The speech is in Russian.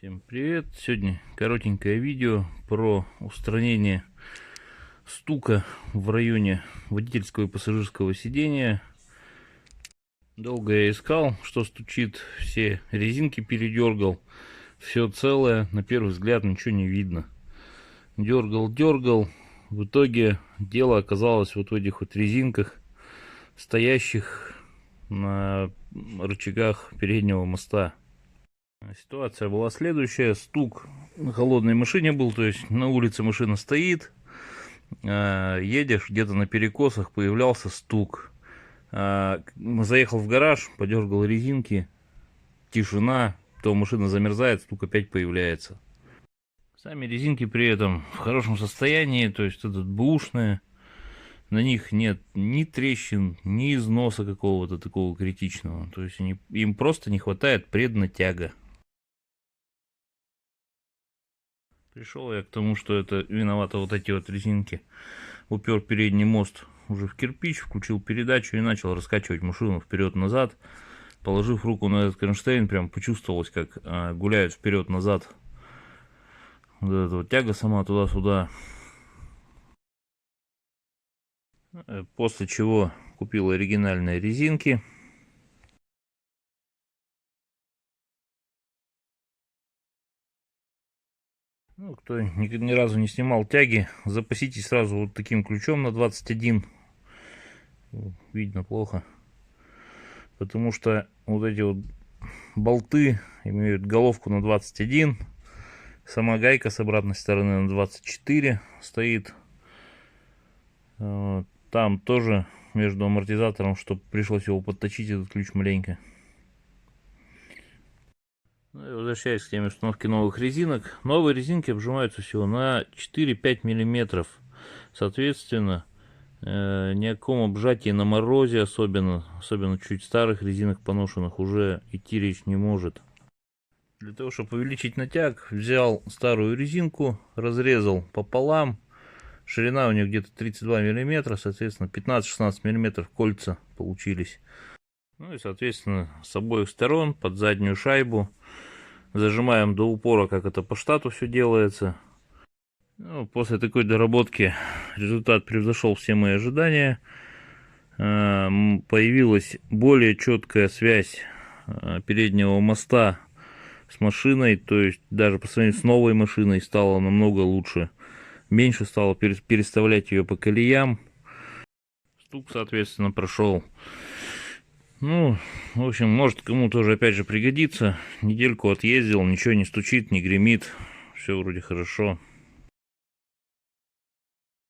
Всем привет! Сегодня коротенькое видео про устранение стука в районе водительского и пассажирского сидения. Долго я искал, что стучит, все резинки передергал, все целое, на первый взгляд ничего не видно. Дергал, в итоге дело оказалось вот в этих вот резинках, стоящих на рычагах переднего моста. Ситуация была следующая: стук на холодной машине был, то есть на улице машина стоит, едешь где-то на перекосах, появлялся стук. Заехал в гараж, подергал резинки, тишина, то машина замерзает, стук опять появляется. Сами резинки при этом в хорошем состоянии, то есть это бэушные, на них нет ни трещин, ни износа какого-то такого критичного, то есть им просто не хватает преднатяга. Пришел я к тому, что это виновато вот эти вот резинки. Упер передний мост уже в кирпич, включил передачу и начал раскачивать машину вперед-назад. Положив руку на этот кронштейн, прям почувствовалось, как гуляет вперед-назад вот эта вот тяга сама туда-сюда. После чего купил оригинальные резинки. Ну, кто ни разу не снимал тяги, запаситесь сразу вот таким ключом на 21. Видно плохо. Потому что вот эти вот болты имеют головку на 21. Сама гайка с обратной стороны на 24 стоит. Там тоже между амортизатором, чтобы пришлось его подточить, этот ключ маленько. Ну и возвращаясь к теме установки новых резинок. Новые резинки обжимаются всего на 4-5 миллиметров. Соответственно, ни о каком обжатии на морозе, особенно чуть старых резинок поношенных, уже идти речь не может. Для того, чтобы увеличить натяг, взял старую резинку, разрезал пополам. Ширина у нее где-то 32 миллиметра, соответственно 15-16 миллиметров кольца получились. Ну и соответственно с обоих сторон под заднюю шайбу зажимаем до упора, как это по штату все делается. Ну, после такой доработки результат превзошел все мои ожидания. Появилась более четкая связь переднего моста с машиной, то есть даже по сравнению с новой машиной стало намного лучше. Меньше стало переставлять ее по колеям. Стук, соответственно, прошел. Ну, в общем, может кому тоже опять же пригодится. Недельку отъездил, ничего не стучит, не гремит. Все вроде хорошо.